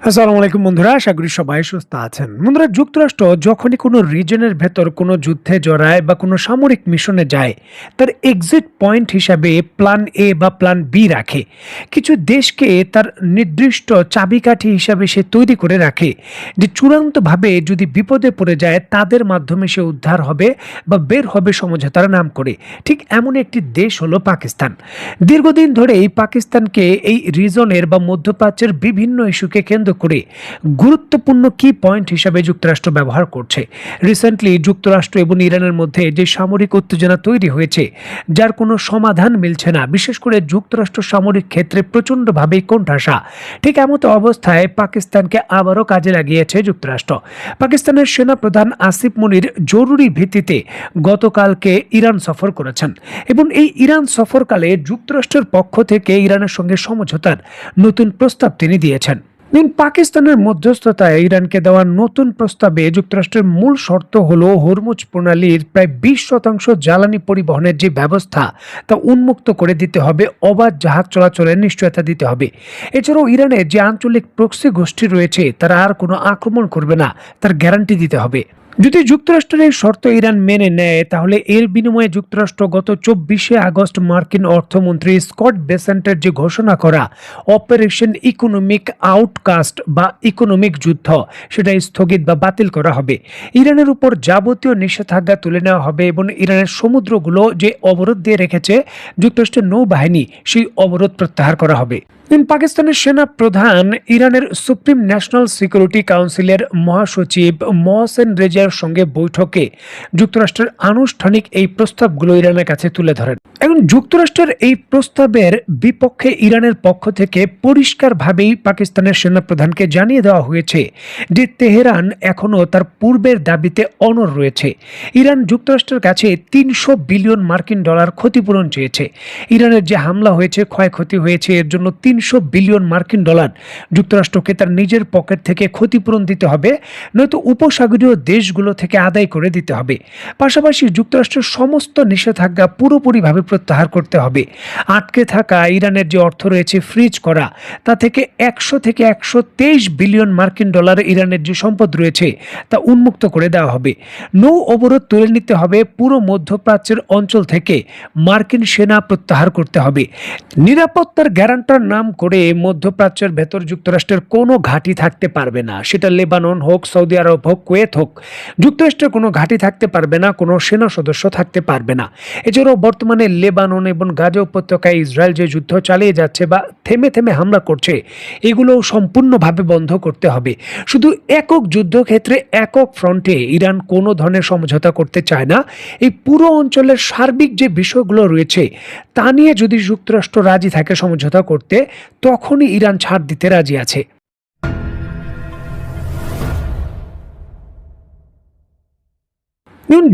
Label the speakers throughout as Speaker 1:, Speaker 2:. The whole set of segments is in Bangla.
Speaker 1: আসসালামু আলাইকুম বন্ধুরা, আশা করি সবাই সুস্থ আছেন। বন্ধুরা, যুক্তরাষ্ট্র যখনই কোনো রিজনের ভেতর কোনো যুদ্ধে জড়ায় বা কোনো সামরিক মিশনে যায়, তার এক্সিট পয়েন্ট হিসাবে প্ল্যান এ বা প্ল্যান বি রাখে। কিছু দেশকে তার নির্দিষ্ট চাবিকাঠি হিসাবে সে তৈরি করে রাখে, যে চূড়ান্তভাবে যদি বিপদে পড়ে যায় তাদের মাধ্যমে সে উদ্ধার হবে বা বের হবে সমঝোতার নাম করে। ঠিক এমন একটি দেশ হলো পাকিস্তান। দীর্ঘদিন ধরে এই পাকিস্তানকে এই রিজনের বা মধ্যপ্রাচ্যের বিভিন্ন ইস্যুকে কেন্দ্র করে গুরুত্বপূর্ণ কি পয়েন্ট হিসাবে যুক্তরাষ্ট্র ব্যবহার করছে। রিসেন্টলি যুক্তরাষ্ট্র এবং ইরানের মধ্যে যে সামরিক উত্তেজনা তৈরি হয়েছে, যার কোনো সমাধান মিলছে না, বিশেষ করে যুক্তরাষ্ট্র সামরিক ক্ষেত্রে প্রচণ্ডভাবে কোণঠাসা। ঠিক এমতো অবস্থায় পাকিস্তানকে আবারও কাজে লাগিয়েছে যুক্তরাষ্ট্র। পাকিস্তানের সেনাপ্রধান আসিফ মনির জরুরি ভিত্তিতে গতকালকে ইরান সফর করেছেন এবং এই ইরান সফরকালে যুক্তরাষ্ট্রের পক্ষ থেকে ইরানের সঙ্গে সমঝোতার নতুন প্রস্তাব তিনি দিয়েছেন। পাকিস্তানের মধ্যস্থতায় ইরানকে দেওয়া নতুন প্রস্তাবে যুক্তরাষ্ট্রের মূল শর্ত হল হরমুজ প্রণালীর প্রায় 20% জ্বালানি পরিবহনের যে ব্যবস্থা তা উন্মুক্ত করে দিতে হবে, অবাধ জাহাজ চলাচলের নিশ্চয়তা দিতে হবে। এছাড়াও ইরানের যে আঞ্চলিক প্রক্সি গোষ্ঠী রয়েছে তারা আর কোনো আক্রমণ করবে না, তার গ্যারান্টি দিতে হবে। যদি যুক্তরাষ্ট্রের এই শর্ত ইরান মেনে নেয়, তাহলে এর বিনিময়ে যুক্তরাষ্ট্র গত 24শে আগস্ট মার্কিন অর্থমন্ত্রী স্কট বেসেন্টের যে ঘোষণা করা অপারেশন ইকোনমিক আউটকাস্ট বা ইকোনমিক যুদ্ধ, সেটা স্থগিত বা বাতিল করা হবে। ইরানের উপর যাবতীয় নিষেধাজ্ঞা তুলে নেওয়া হবে এবং ইরানের সমুদ্রগুলো যে অবরোধ দিয়ে রেখেছে যুক্তরাষ্ট্রের নৌবাহিনী, সেই অবরোধ প্রত্যাহার করা হবে। পাকিস্তানের সেনা প্রধান ইরানের সুপ্রিম ন্যাশনাল সিকিউরিটি কাউন্সিলের মহাসচিব মহসেন রেজার সঙ্গে বৈঠকে যুক্তরাষ্ট্রের আনুষ্ঠানিক এই প্রস্তাবগুলো ইরানের কাছে তুলে ধরেন। এখন যুক্তরাষ্ট্রের এই প্রস্তাবের বিপক্ষে ইরানের পক্ষ থেকে পরিষ্কারভাবেই পাকিস্তানের সেনাপ্রধানকে জানিয়ে দেওয়া হয়েছে যে তেহরান এখনও তার পূর্বের দাবিতে অনড় রয়েছে। ইরান যুক্তরাষ্ট্রের কাছে 300 বিলিয়ন মার্কিন ডলার ক্ষতিপূরণ চেয়েছে। ইরানের যে হামলা হয়েছে, ক্ষয়ক্ষতি হয়েছে, এর জন্য 300 বিলিয়ন মার্কিন ডলার যুক্তরাষ্ট্রকে তার নিজের পকেট থেকে ক্ষতিপূরণ দিতে হবে, নয়তো উপসাগরীয় দেশগুলো থেকে আদায় করে দিতে হবে। পাশাপাশি যুক্তরাষ্ট্রের সমস্ত নিষেধাজ্ঞা পুরোপুরিভাবে প্রত্যাহার করতে হবে। আটকে থাকা ইরানের যে অর্থ রয়েছে ফ্রিজ করা, তা থেকে 100 থেকে 123 বিলিয়ন মার্কিন ডলার ইরানের যে সম্পদ রয়েছে তা উন্মুক্ত করে দেওয়া হবে। নৌ অবরোধ তুলে নিতে হবে, পুরো মধ্যপ্রাচ্যের অঞ্চল থেকে মার্কিন সেনা প্রত্যাহার করতে হবে। নিরাপত্তার গ্যারান্টার নাম করে মধ্যপ্রাচ্যের ভেতর যুক্তরাষ্ট্রের কোনো ঘাঁটি থাকতে পারবে না, সেটা লেবানন হোক, সৌদি আরব হোক, কুয়েত হোক। যুক্তরাষ্ট্রের কোনো ঘাঁটি থাকতে পারবে না, কোনো সেনা সদস্য থাকতে পারবে না। এছাড়াও বর্তমানে লেবানন এবং গাজা উপত্যকায় ইসরায়েল যে যুদ্ধ চালিয়ে যাচ্ছে বা থেমে থেমে হামলা করছে, এগুলো সম্পূর্ণভাবে বন্ধ করতে হবে। শুধু একক যুদ্ধক্ষেত্রে একক ফ্রন্টে ইরান কোনো ধরনের সমঝোতা করতে চায় না। এই পুরো অঞ্চলের সার্বিক যে বিষয়গুলো রয়েছে তা নিয়ে যদি যুক্তরাষ্ট্র রাজি থাকে সমঝোতা করতে, তখনই ইরান ছাড় দিতে রাজি আছে।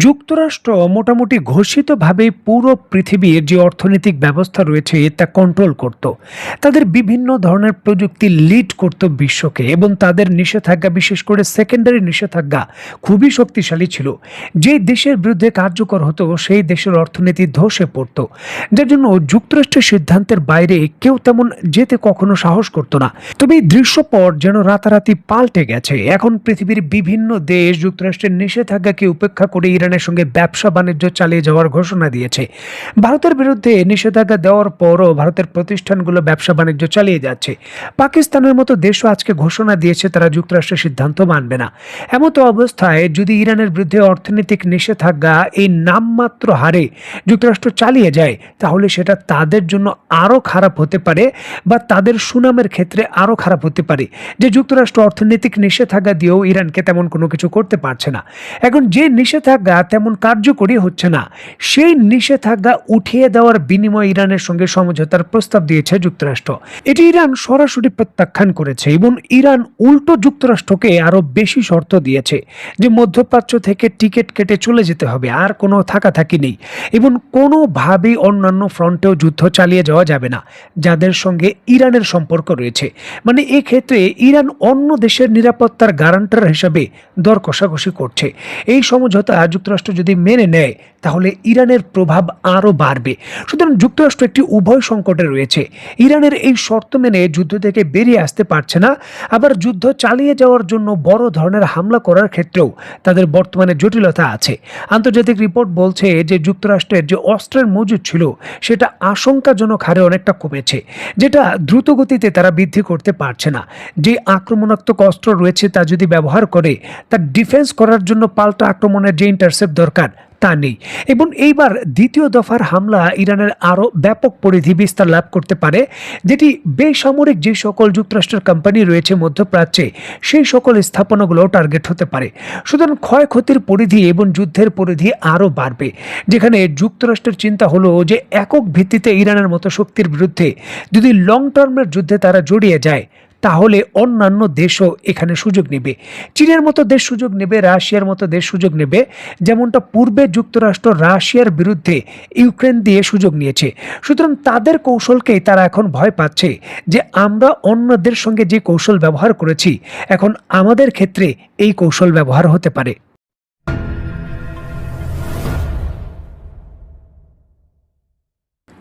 Speaker 1: যুক্তরাষ্ট্র মোটামুটি ঘোষিতভাবে পুরো পৃথিবীর যে অর্থনৈতিক ব্যবস্থা রয়েছে তা কন্ট্রোল করত। তাদের বিভিন্ন ধরনের প্রযুক্তি লিড করত বিশ্বকে এবং তাদের নিষেধাজ্ঞা, বিশেষ করে সেকেন্ডারি নিষেধাজ্ঞা খুবই শক্তিশালী ছিল। যে দেশের বিরুদ্ধে কার্যকর হতো সেই দেশের অর্থনীতি ধসে পড়ত, যার জন্য যুক্তরাষ্ট্রের সিদ্ধান্তের বাইরে কেউ তেমন যেতে কখনো সাহস করত না। তবে এই দৃশ্যপট যেন রাতারাতি পাল্টে গেছে। এখন পৃথিবীর বিভিন্ন দেশ যুক্তরাষ্ট্রের নিষেধাজ্ঞাকে উপেক্ষা করে ইরানের সঙ্গে ব্যবসা বাণিজ্য চালিয়ে যাওয়ার ঘোষণা দিয়েছে। ভারতের বিরুদ্ধে নিষেধাজ্ঞা দেওয়ার পরও ভারতের প্রতিষ্ঠানগুলো ব্যবসা বাণিজ্য চালিয়ে যাচ্ছে। পাকিস্তানের মতো দেশও আজকে ঘোষণা দিয়েছে তারা যুক্তরাষ্ট্রের সিদ্ধান্ত মানবে না। এমতো অবস্থায় যদি ইরানের বিরুদ্ধে অর্থনৈতিক নিষেধাজ্ঞা এই নামমাত্র হারে যুক্তরাষ্ট্র চালিয়ে যায়, তাহলে সেটা তাদের জন্য আরও খারাপ হতে পারে বা তাদের সুনামের ক্ষেত্রে আরও খারাপ হতে পারে যে যুক্তরাষ্ট্র অর্থনৈতিক নিষেধাজ্ঞা দিয়েও ইরানকে তেমন কোনো কিছু করতে পারছে না। এখন যে নিষেধাজ্ঞা তেমন কার্যকরী হচ্ছে না, সেই নিষেধাজ্ঞা উঠিয়ে দেওয়ার বিনিময়ে ইরানের সঙ্গে সমঝোতার প্রস্তাব দিয়েছে যুক্তরাষ্ট্র। এটি ইরান সরাসরি প্রত্যাখ্যান করেছে এবং ইরান উল্টো যুক্তরাষ্ট্রকে আরো বেশি শর্ত দিয়েছে যে মধ্যপ্রাচ্য থেকে টিকিট কেটে চলে যেতে হবে, আর কোনো থাকাথাকি নেই এবং কোনোভাবেই অন্যান্য ফ্রন্টেও যুদ্ধ চালিয়ে যাওয়া যাবে না যাদের সঙ্গে ইরানের সম্পর্ক রয়েছে। মানে এক্ষেত্রে ইরান অন্য দেশের নিরাপত্তার গ্যারান্টার হিসাবে দর কষাকষি করছে। এই সমঝোতা যুক্তরাষ্ট্র যদি মেনে নেয় তাহলে ইরানের প্রভাব আরও বাড়বে। সুতরাং যুক্তরাষ্ট্র একটি উভয় সংকটে রয়েছে। ইরানের এই শর্ত মেনে যুদ্ধ থেকে বেরিয়ে আসতে পারছে না, আবার যুদ্ধ চালিয়ে যাওয়ার জন্য বড় ধরনের হামলা করার ক্ষেত্রেও তাদের বর্তমানে জটিলতা আছে। আন্তর্জাতিক রিপোর্ট বলছে যে যুক্তরাষ্ট্রের যে অস্ত্রের মজুদ ছিল সেটা আশঙ্কাজনক হারে অনেকটা কমেছে, যেটা দ্রুত গতিতে তারা বৃদ্ধি করতে পারছে না। যে আক্রমণাত্মক অস্ত্র রয়েছে তা যদি ব্যবহার করে তার ডিফেন্স করার জন্য পাল্টা আক্রমণের যে ইন্টারসেপ্ট দরকার তা নেই। এবং এইবার দ্বিতীয় দফার হামলা ইরানের আরও ব্যাপক পরিধি বিস্তার লাভ করতে পারে, যেটি বেসামরিক যে সকল যুক্তরাষ্ট্রের কোম্পানি রয়েছে মধ্যপ্রাচ্যে সেই সকল স্থাপনাগুলো টার্গেট হতে পারে। সুতরাং ক্ষয়ক্ষতির পরিধি এবং যুদ্ধের পরিধি আরও বাড়বে, যেখানে যুক্তরাষ্ট্রের চিন্তা হলো যে একক ভিত্তিতে ইরানের মতো শক্তির বিরুদ্ধে যদি লং টার্মের যুদ্ধে তারা জড়িয়ে যায় তাহলে অন্যান্য দেশও এখানে সুযোগ নেবে। চীনের মতো দেশ সুযোগ নেবে, রাশিয়ার মতো দেশ সুযোগ নেবে, যেমনটা পূর্বে যুক্তরাষ্ট্র রাশিয়ার বিরুদ্ধে ইউক্রেন দিয়ে সুযোগ নিয়েছে। সুতরাং তাদের কৌশলকেই তারা এখন ভয় পাচ্ছে যে আমরা অন্যদের সঙ্গে যে কৌশল ব্যবহার করেছি এখন আমাদের ক্ষেত্রে এই কৌশল ব্যবহার হতে পারে।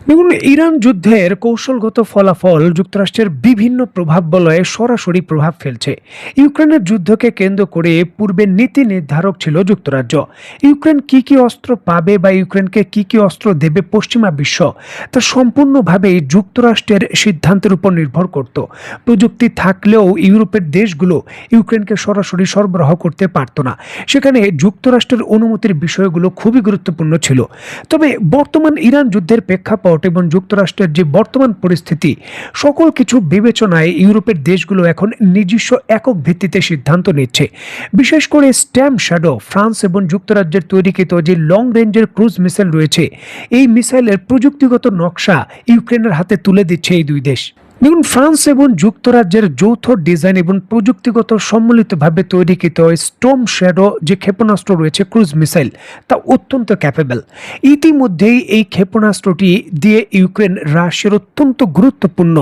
Speaker 1: দেখুন, ইরান যুদ্ধের কৌশলগত ফলাফল যুক্তরাষ্ট্রের বিভিন্ন প্রভাব বলয়ে সরাসরি প্রভাব ফেলছে। ইউক্রেনের যুদ্ধকে কেন্দ্র করে পূর্বে নীতি নির্ধারক ছিল যুক্তরাজ্য। ইউক্রেন কি কি অস্ত্র পাবে বা ইউক্রেনকে কি কি অস্ত্র দেবে পশ্চিমা বিশ্ব, তা সম্পূর্ণভাবেই যুক্তরাষ্ট্রের সিদ্ধান্তের উপর নির্ভর করত। প্রযুক্তি থাকলেও ইউরোপের দেশগুলো ইউক্রেনকে সরাসরি সরবরাহ করতে পারত না, সেখানে যুক্তরাষ্ট্রের অনুমতির বিষয়গুলো খুবই গুরুত্বপূর্ণ ছিল। তবে বর্তমান ইরান যুদ্ধের প্রেক্ষাপট এবং যুক্তরাষ্ট্রের যে বর্তমান পরিস্থিতি, সকল কিছু বিবেচনায় ইউরোপের দেশগুলো এখন নিজস্ব একক ভিত্তিতে সিদ্ধান্ত নিচ্ছে। বিশেষ করে স্ট্যাম শ্যাডো ফ্রান্স এবং যুক্তরাজ্যের তৈরিকৃত যে লং রেঞ্জের ক্রুজ মিসাইল রয়েছে, এই মিসাইলের প্রযুক্তিগত নকশা ইউক্রেনের হাতে তুলে দিচ্ছে এই দুই দেশ। দেখুন, ফ্রান্স এবং যুক্তরাজ্যের যৌথ ডিজাইন এবং প্রযুক্তিগত সম্মিলিতভাবে তৈরিকৃত স্টর্ম শ্যাডো যে ক্ষেপণাস্ত্র রয়েছে ক্রুজ মিসাইল, তা অত্যন্ত ক্যাপেবল। ইতিমধ্যেই এই ক্ষেপণাস্ত্রটি দিয়ে ইউক্রেন রাশিয়ার অত্যন্ত গুরুত্বপূর্ণ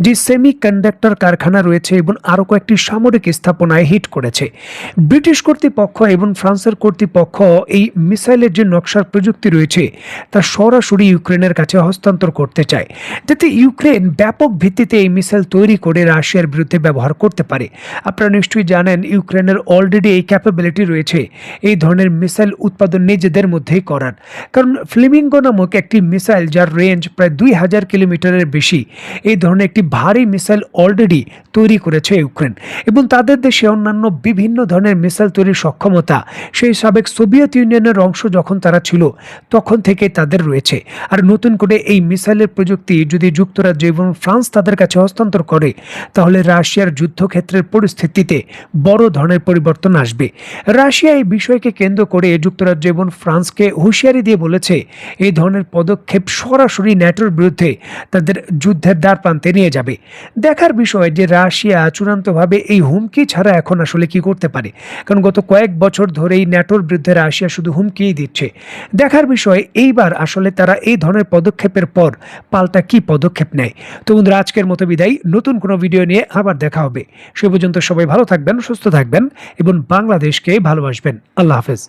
Speaker 1: যে সেমি কন্ডাক্টর কারখানা রয়েছে এবং আরও কয়েকটি সামরিক স্থাপনায় হিট করেছে। ব্রিটিশ কর্তৃপক্ষ এবং ফ্রান্সের কর্তৃপক্ষ এই মিসাইলের যে নকশার প্রযুক্তি রয়েছে তা সরাসরি ইউক্রেনের কাছে হস্তান্তর করতে চায়, যাতে ইউক্রেন ব্যাপক ভিত্তিতে এই মিসাইল তৈরি করে রাশিয়ার বিরুদ্ধে ব্যবহার করতে পারে। আপনারা নিশ্চয়ই জানেন ইউক্রেনের অলরেডি এই ক্যাপাবিলিটি রয়েছে এই ধরনের মিসাইল উৎপাদন নিজেদের মধ্যেই করার। কারণ ফ্লেমিঙ্গো নামক একটি মিসাইল যার রেঞ্জ প্রায় 2000 কিলোমিটারের বেশি, এই ধরনের একটি ভারী মিসাইল অলরেডি তৈরি করেছে ইউক্রেন। এবং তাদের দেশে অন্যান্য বিভিন্ন ধরনের মিসাইল তৈরির সক্ষমতা সেই সাবেক সোভিয়েত ইউনিয়নের অংশ যখন তারা ছিল তখন থেকে তাদের রয়েছে। আর নতুন করে এই মিসাইলের প্রযুক্তি যদি যুক্তরাজ্য এবং ফ্রান্স তাদের কাছে হস্তান্তর করে তাহলে রাশিয়ার যুদ্ধক্ষেত্রের পরিস্থিতিতে বড় ধরনের পরিবর্তন আসবে। রাশিয়া এই বিষয়কে কেন্দ্র করে যুক্তরাজ্য এবং ফ্রান্সকে হুঁশিয়ারি দিয়ে বলেছে এই ধরনের পদক্ষেপ সরাসরি ন্যাটোর বিরুদ্ধে তাদের যুদ্ধের দ্বার প্রান্তে নিয়ে যাবে। দেখার বিষয় যে রাশিয়া চূড়ান্তভাবে এই হুমকি ছাড়া এখন আসলে কি করতে পারে, কারণ গত কয়েক বছর ধরেই ন্যাটোর বিরুদ্ধে রাশিয়া শুধু হুমকিই দিচ্ছে। দেখার বিষয় এইবার আসলে তারা এই ধরনের পদক্ষেপের পর পাল্টা কি পদক্ষেপ নেয়। তো বন্ধুরা, আজকের মতো বিদায়, নতুন কোনো ভিডিও নিয়ে আবার দেখা হবে। সে পর্যন্ত সবাই ভালো থাকবেন, সুস্থ থাকবেন এবং বাংলাদেশকে ভালোবাসবেন। আল্লাহ হাফেজ।